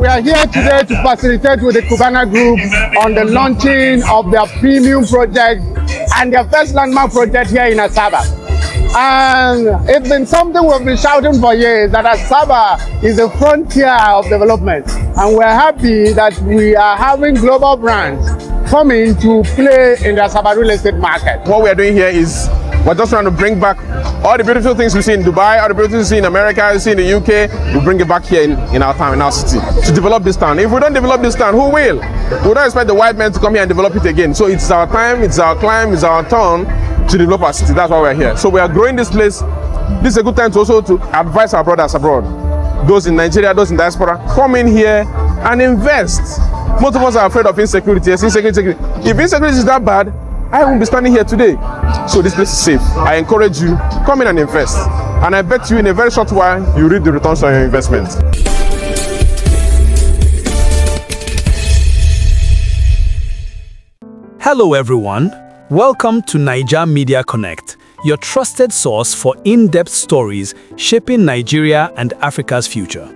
we are here today to facilitate with the Cubana Group on the launching of their premium project and their first landmark project here in Asaba. And it's been something we've been shouting for years, that Asaba is the frontier of development. And we're happy that we are having global brands coming to play in the Asaba real estate market. What we are doing here is we're just trying to bring back all the beautiful things we see in Dubai, all the beautiful things we see in America, we see in the UK, we bring it back here in our town, in our city, to develop this town. If we don't develop this town, who will? We don't expect the white men to come here and develop it again. So it's our time, it's our climb, it's our turn to develop our city. That's why we're here. So we are growing this place. This is a good time to also to advise our brothers abroad. Those in Nigeria, those in diaspora, come in here and invest. Most of us are afraid of insecurity. Yes, insecurity. If insecurity is that bad, I won't be standing here today. So this place is safe. I encourage you, come in and invest. And I bet you in a very short while, you reap the returns on your investment. Hello everyone. Welcome to Naija Media Connect, your trusted source for in-depth stories shaping Nigeria and Africa's future.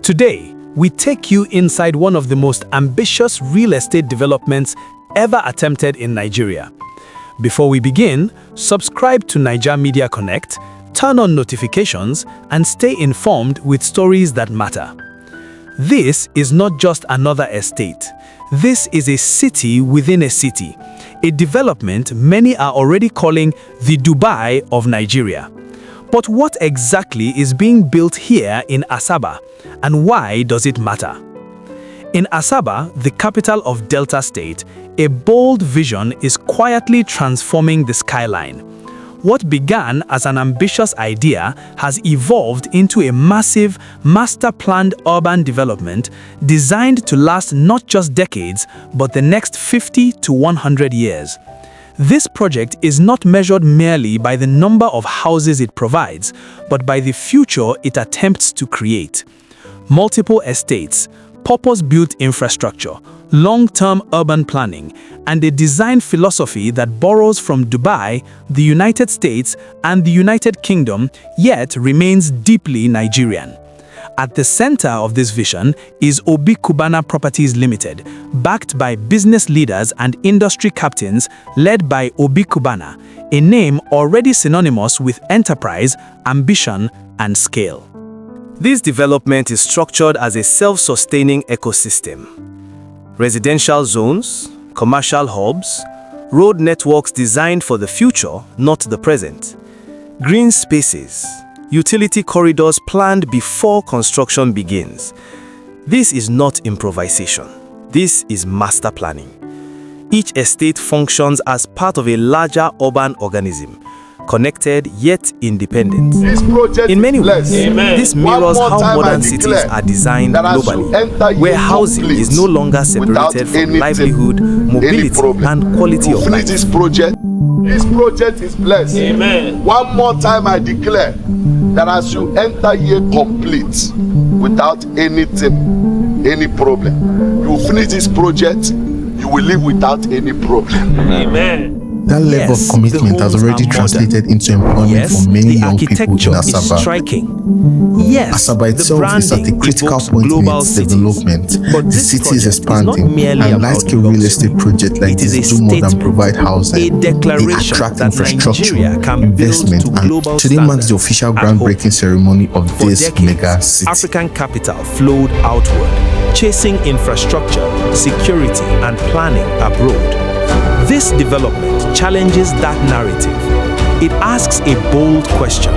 Today, we take you inside one of the most ambitious real estate developments ever attempted in Nigeria. Before we begin, subscribe to Naija Media Connect, turn on notifications, and stay informed with stories that matter. This is not just another estate. This is a city within a city, a development many are already calling the Dubai of Nigeria. But what exactly is being built here in Asaba, and why does it matter? In Asaba, the capital of Delta State, a bold vision is quietly transforming the skyline. What began as an ambitious idea has evolved into a massive, master-planned urban development designed to last not just decades, but the next 50 to 100 years. This project is not measured merely by the number of houses it provides, but by the future it attempts to create. Multiple estates, purpose-built infrastructure, long-term urban planning, and a design philosophy that borrows from Dubai, the United States, and the United Kingdom, yet remains deeply Nigerian. At the center of this vision is Obi Cubana Properties Limited, backed by business leaders and industry captains led by Obi Cubana, a name already synonymous with enterprise, ambition, and scale. This development is structured as a self-sustaining ecosystem. Residential zones, commercial hubs, road networks designed for the future, not the present. Green spaces, utility corridors planned before construction begins. This is not improvisation. This is master planning. Each estate functions as part of a larger urban organism, connected yet independent. In many ways, this mirrors how modern cities are designed globally, where housing is no longer separated from livelihood, mobility, and quality of life. This project is blessed. Amen. One more time I declare that as you enter here complete, without anything, any problem, you finish this project, you will live without any problem. Amen. That level of commitment has already translated into employment for many young people in Asaba. Asaba itself is at a critical point in its development. The city is expanding, and large-scale real estate projects like this do more than provide housing. They attract infrastructure, investment, and today marks the official groundbreaking ceremony of this mega city. African capital flowed outward, chasing infrastructure, security, and planning abroad. This development challenges that narrative. It asks a bold question.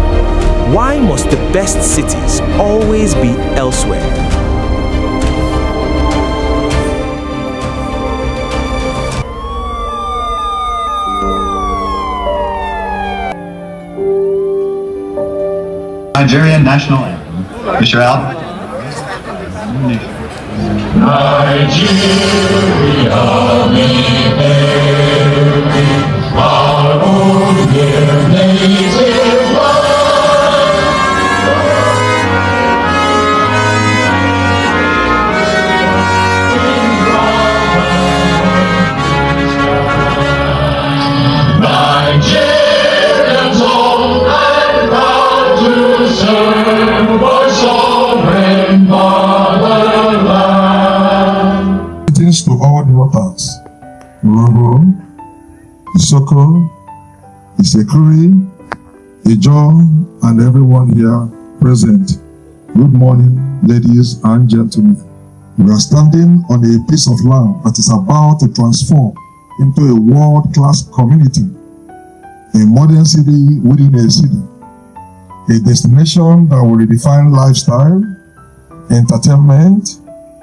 Why must the best cities always be elsewhere? Nigerian national anthem. Mr. Al. Nigeria, our own dear native land. Nigerians old and proud to serve our sovereign motherland. Isoko, Isekuri, Ijo, and everyone here present. Good morning, ladies and gentlemen. We are standing on a piece of land that is about to transform into a world-class community, a modern city within a city, a destination that will redefine lifestyle, entertainment,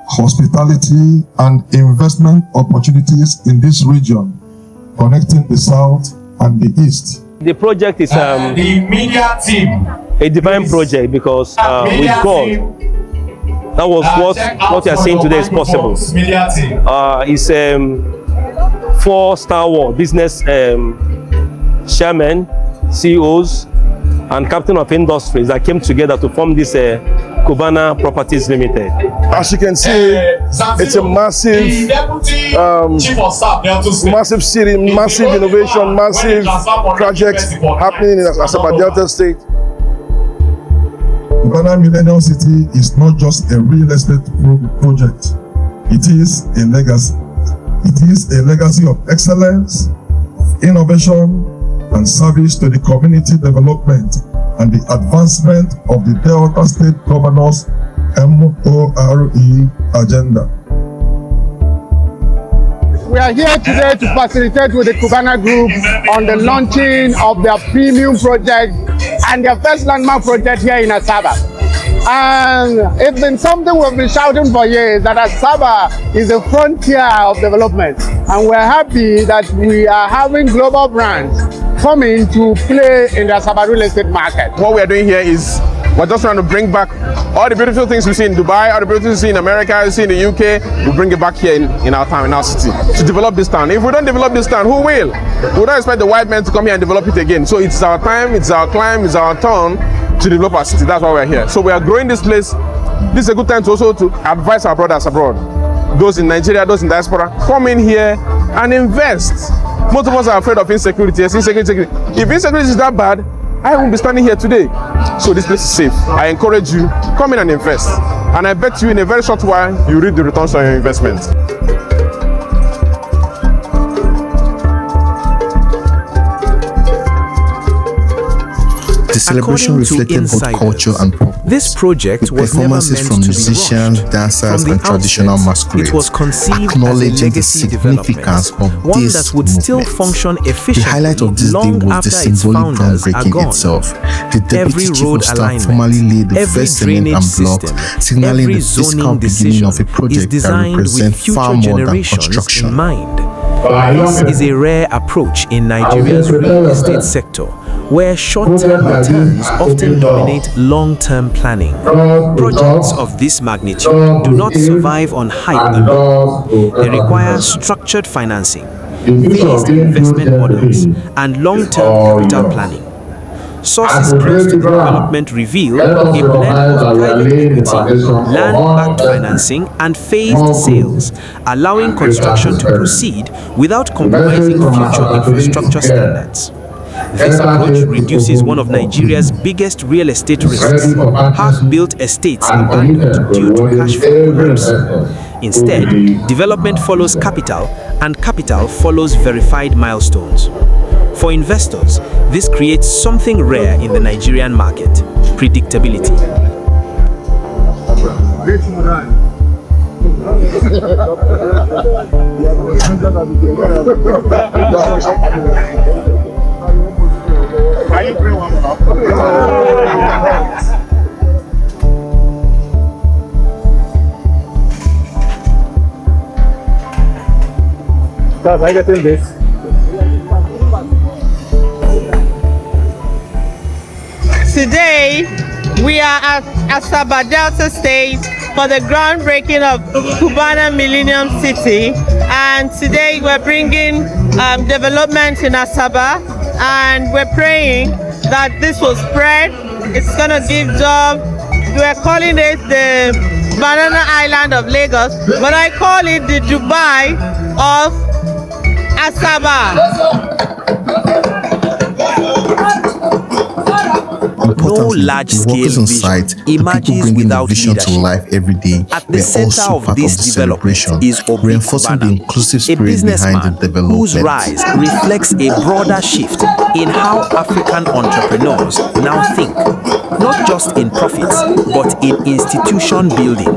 hospitality, and investment opportunities in this region, connecting the South and the East. The project is the media team. A divine project because with God, that was what we are saying today is possible. It's 4-star war business chairmen, CEOs, and captain of industries that came together to form this Cubana Properties Limited. As you can see, it's a massive, massive city, massive innovation, massive projects happening in Asaba Delta State. Cubana Millennium City is not just a real estate project. It is a legacy. It is a legacy of excellence, of innovation, and service to the community development and the advancement of the Delta State Governor's MORE agenda. We are here today to facilitate with the Cubana Group on the launching of their premium project and their first landmark project here in Asaba. And it's been something we've been shouting for years, that Asaba is a frontier of development. And we're happy that we are having global brands coming to play in the Asaba real estate market. What we are doing here is we're just trying to bring back all the beautiful things we see in Dubai, all the beautiful things we see in America, we see in the UK, we bring it back here in our town, in our city, to develop this town. If we don't develop this town, who will? We don't expect the white men to come here and develop it again. So it's our time, it's our climb, it's our turn to develop our city. That's why we're here. So we are growing this place. This is a good time to also to advise our brothers abroad. Those in Nigeria, those in diaspora, come in here and invest. Most of us are afraid of insecurity. Yes, insecurity. If insecurity is that bad, I won't be standing here today. So this place is safe. I encourage you, come in and invest. And I bet you in a very short while, you reap the returns on your investment. The celebration reflected both culture and purpose. This project was never meant performances from to be musicians, rushed. dancers, From the and traditional outset, masquerades, it was conceived acknowledging as a the legacy significance development, of one this that would still movement. function efficiently The highlight of this day long was the after its symbolic founders are groundbreaking gone. itself. The deputy Every chief road of staff alignment, formally laid the every first cement drainage and block, system, signaling every the fiscal zoning beginning decision of a is project that designed with represents far future more than generations construction. in mind. This is a rare approach in Nigeria's real estate sector, where short-term returns often dominate long-term planning. Projects of this magnitude do not survive on hype alone. They require structured financing, phased investment models, and long-term capital planning. Sources close to the development reveal a blend of private equity, land-backed financing, and phased sales, allowing construction to proceed without compromising future infrastructure standards. This approach reduces one of Nigeria's biggest real estate risks, half-built estates abandoned due to cash flow collapse. Instead, development follows capital, and capital follows verified milestones. For investors, this creates something rare in the Nigerian market: predictability. Guys, I getting this. Today, we are at Asaba Delta State for the groundbreaking of Cubana Millennium City, and today we're bringing development in Asaba, and we're praying that this will spread. It's gonna give jobs. We're calling it the Banana Island of Lagos, but I call it the Dubai of Asaba. Importantly, the workers on site, the people bringing the vision to life every day, were also part of the celebration, reinforcing the inclusive spirit behind the development. Whose rise reflects a broader shift in how African entrepreneurs now think, not just in profits, but in institution building.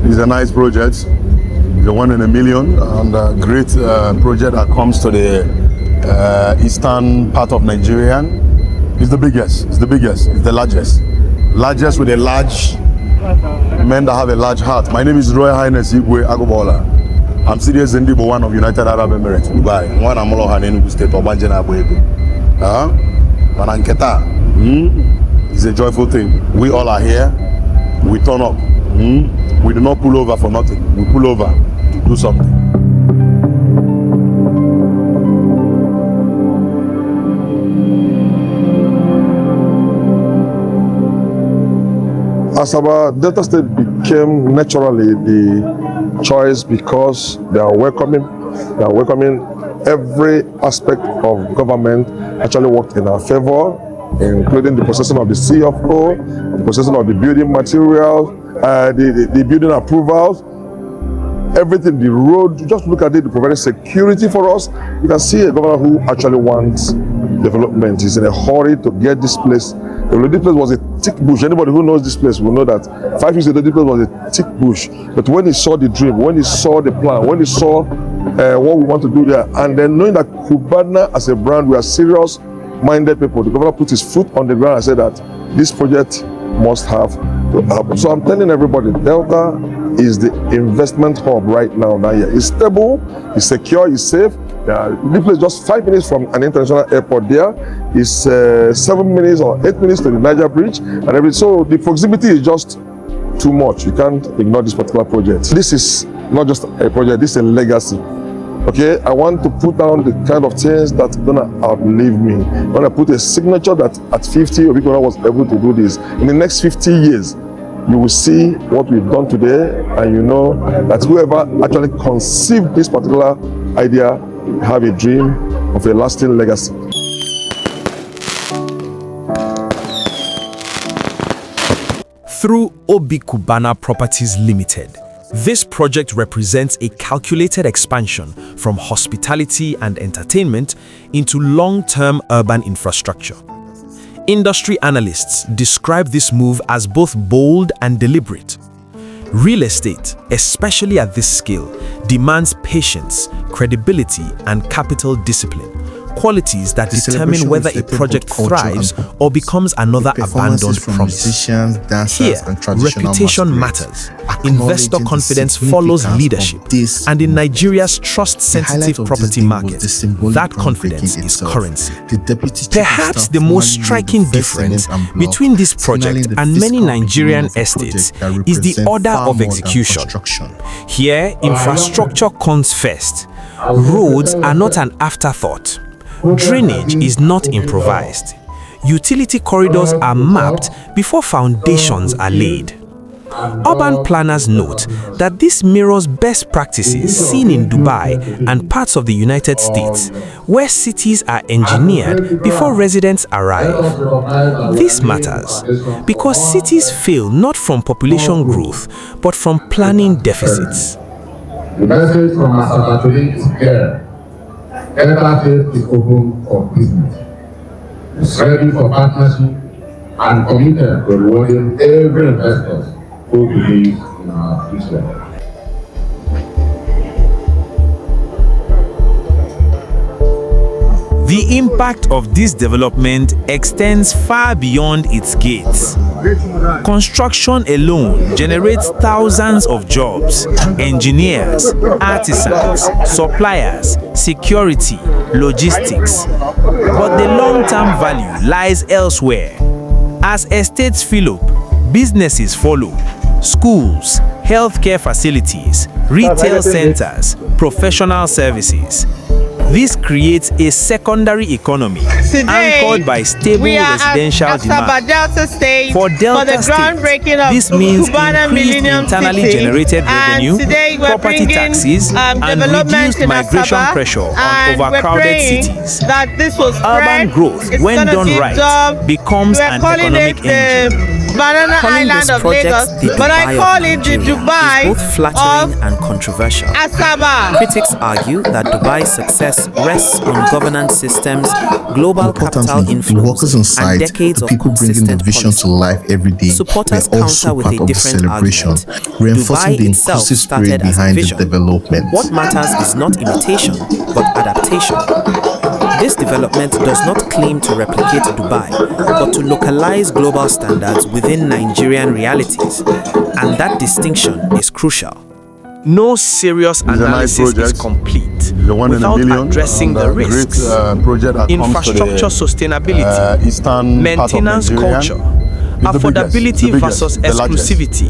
It's a nice project, the one in a million, and a great project that comes to the eastern part of Nigeria. It's the biggest, it's the largest with a large men that have a large heart. My name is Royal Highness Igwe Agobola. I'm serious in one of United Arab Emirates, Dubai. One Amolohan in State of Banjana Boego. It's a joyful thing. We all are here. We turn up. We do not pull over for nothing. We pull over to do something. Asaba Delta State became naturally the choice because they are welcoming every aspect of government actually worked in our favor, including the processing of the CFO, the processing of the building materials, the building approvals, everything, the road. Just look at it, they provided security for us. You can see a governor who actually wants development. He's in a hurry to get this place. This place was a thick bush. Anybody who knows this place will know that 5 years ago, this place was a thick bush. But when he saw the dream, when he saw the plan, when he saw what we want to do there, and then knowing that Cubana as a brand, we are serious-minded people, the governor put his foot on the ground and said that this project must have to happen. So I'm telling everybody, Delta is the investment hub right now. It's stable, it's secure, it's safe. This place just 5 minutes from an international airport there. It's 7 minutes or 8 minutes to the Niger Bridge and everything. So the proximity is just too much. You can't ignore this particular project. This is not just a project, this is a legacy. Okay, I want to put down the kind of things that are gonna outlive me. When I put a signature that at 50, Obi Cubana was able to do this. In the next 50 years, you will see what we've done today, and you know that whoever actually conceived this particular idea have a dream of a lasting legacy. Through Obi Cubana Properties Limited, this project represents a calculated expansion from hospitality and entertainment into long-term urban infrastructure. Industry analysts describe this move as both bold and deliberate. Real estate, especially at this scale, demands patience, credibility, and capital discipline, qualities that determine whether a project thrives or becomes another abandoned promise. Here, reputation matters. Investor confidence follows leadership. And in Nigeria's trust-sensitive property market, that confidence is currency. Perhaps the most striking difference between this project and many Nigerian estates is the order of execution. Here, infrastructure comes first. Roads are not an afterthought. Drainage is not improvised. Utility corridors are mapped before foundations are laid. Urban planners note that this mirrors best practices seen in Dubai and parts of the United States, where cities are engineered before residents arrive. This matters because cities fail not from population growth, but from planning deficits. The message from Asaba today is clear. Delta State is open for business. It's ready for partnership and committed to rewarding every investor who believes in our future. The impact of this development extends far beyond its gates. Construction alone generates thousands of jobs: engineers, artisans, suppliers, security, logistics. But the long-term value lies elsewhere. As estates fill up, businesses follow. Schools, healthcare facilities, retail centers, professional services. This creates a secondary economy Today, anchored by stable we are residential at Asaba, demand. Delta State For Delta the groundbreaking of this means Cubana increased Millennium internally City. generated revenue, today we're property taxes, and development reduced in migration Asaba, pressure on and overcrowded we're cities. that this will Urban spread. growth, It's when gonna done give right, jobs. becomes We're an calling economic it the Banana Calling Island this of project Lagos, the but I Dubai call of it the Nigeria Dubai is both flattering of and controversial. Asaba. Critics argue that Dubai's success rests on governance systems, global capital Importantly, the workers on inflows, site, and decades the of people bringing the consistent vision policy. to life every day, Supporters were also counter with part a of the different celebration, argument. reinforcing Dubai the itself inclusive spirit started as a behind the vision. development. What matters is not imitation, but adaptation. This development does not claim to replicate Dubai, but to localize global standards within Nigerian realities, and that distinction is crucial. No serious analysis is complete without addressing the risks. Infrastructure sustainability, maintenance culture, affordability versus exclusivity,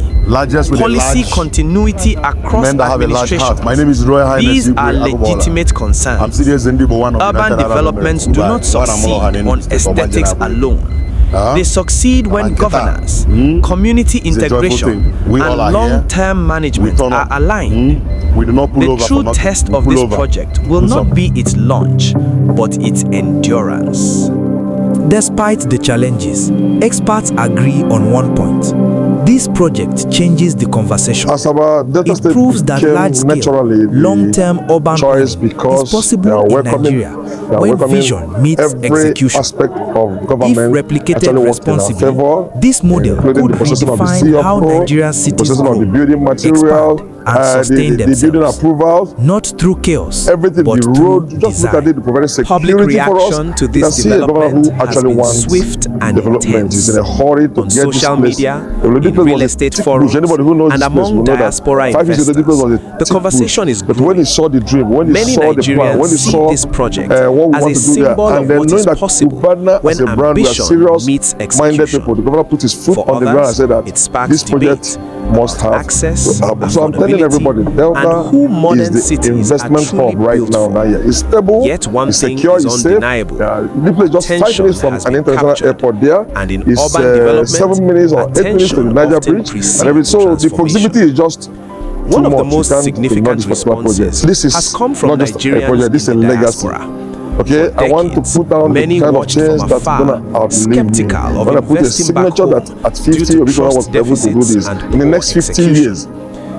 policy continuity across administration. My name is Royal Highness. These are legitimate concerns. Urban developments do not succeed on aesthetics alone. They succeed when governance, community integration, and long-term management are aligned. The true test of this project will not be its launch, but its endurance. Despite the challenges, experts agree on one point. This project changes the conversation. It proves that large-scale, long-term urban planning is possible in Nigeria when vision meets execution. If replicated responsibly, this model could redefine how Nigerian cities grow, expand, and sustain themselves, not through chaos, but through design. Public reaction to this development has been swift and intense. On social media, in real estate forums, and among diaspora investors, the conversation is growing. Many Nigerians see this project as a symbol of what is possible when ambition meets execution. For others, it sparks debate about access, affordability, and who modern cities are truly built for. Yet one thing is undeniable. Tension has been captured, and in urban development, attention often precedes transformation. One of the most significant responses has come from Nigerians in the diaspora. Okay, I want to put down many the kind of watched change from that's afar, going to outlive me. skeptical of When I put a investing back signature home that at 50 due Obi to Cubana was trust able to do deficits this. and In the poor next 50 execution. years,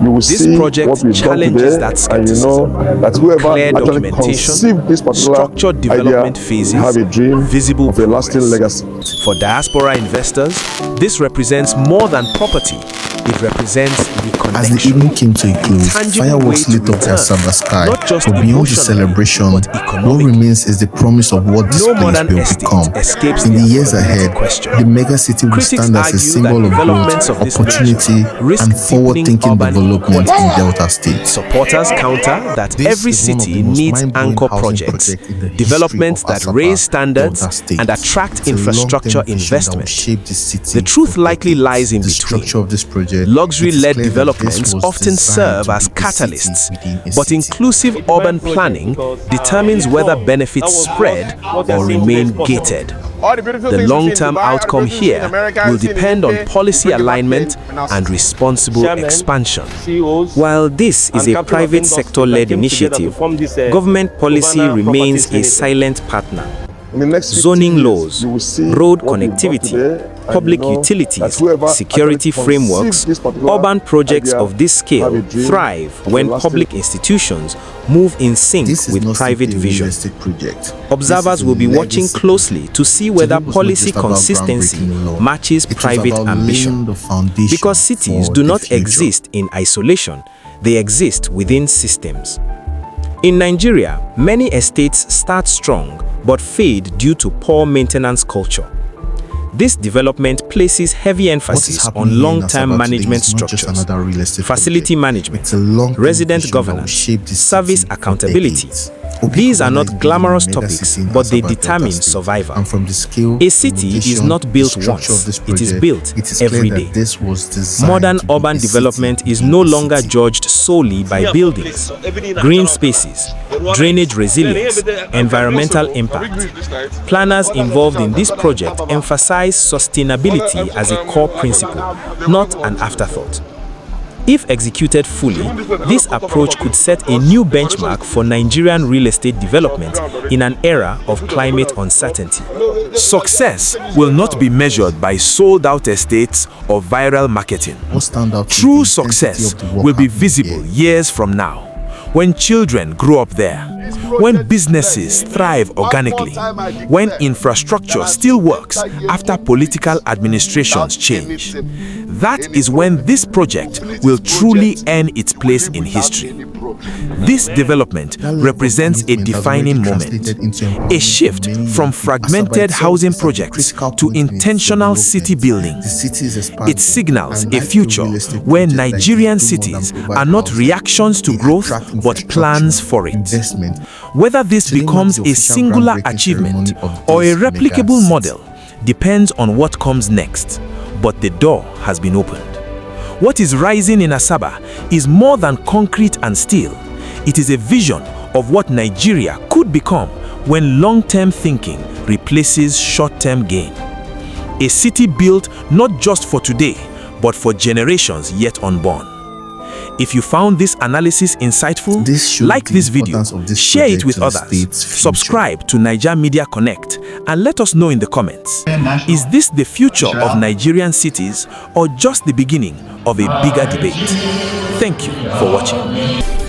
you will This see project what we've done challenges today, that and you skepticism. know that whoever Clear actually documentation, conceived this particular structured development idea phases, have a dream visible of a lasting progress. legacy. For diaspora investors, this represents more than property. It represents reconnection. As the evening came to a close, fireworks lit up the Asaba sky. Not just But beyond the emotional, celebration, but what remains is the promise of what this No place modern will estate become. escapes In the the years affordability ahead, question. the mega city will Critics stand as a argue symbol that of developments growth, of this opportunity, risk and deepening forward-thinking urban development in inequality. Delta State. Supporters counter that This every is one of city the most needs mind-blowing anchor housing projects, projects in the history developments of that Asaba, raise standards Delta State. and attract It's a infrastructure long-term vision that will investment. shape this city The truth for likely decades. lies in The between. structure of this project, Luxury-led it is clear that developments this was often designed serve to as be a city catalysts, within a but city. inclusive urban planning determines whether benefits spread or remain gated. The long-term outcome here will depend on policy alignment and responsible expansion. While this is a private sector-led initiative, government policy remains a silent partner. Zoning laws, road connectivity, public utilities, security frameworks, urban projects of this scale thrive when public institutions move in sync with private vision. Observers will be watching closely to see whether policy consistency matches private ambition. Because cities do not exist in isolation, they exist within systems. In Nigeria, many estates start strong but fade due to poor maintenance culture. This development places heavy emphasis on long-term management structures, facility management, resident governance, service accountability, These are not glamorous topics, but they determine survival. A city is not built once, it is built every day. Modern urban development is no longer judged solely by buildings, green spaces, drainage resilience, environmental impact. Planners involved in this project emphasize sustainability as a core principle, not an afterthought. If executed fully, this approach could set a new benchmark for Nigerian real estate development in an era of climate uncertainty. Success will not be measured by sold-out estates or viral marketing. True success will be visible years from now, when children grow up there, when businesses thrive organically, when infrastructure still works after political administrations change. That is when this project will truly earn its place in history. This development represents a defining moment, a shift from fragmented housing projects to intentional city building. It signals a future where Nigerian cities are not reactions to growth but plans for it. Whether this becomes a singular achievement or a replicable model depends on what comes next, but the door has been opened. What is rising in Asaba is more than concrete and steel. It is a vision of what Nigeria could become when long-term thinking replaces short-term gain. A city built not just for today, but for generations yet unborn. If you found this analysis insightful, like this video, share it with others, subscribe to Niger Media Connect, and let us know in the comments. Is this the future of Nigerian cities or just the beginning of a bigger debate? Thank you for watching.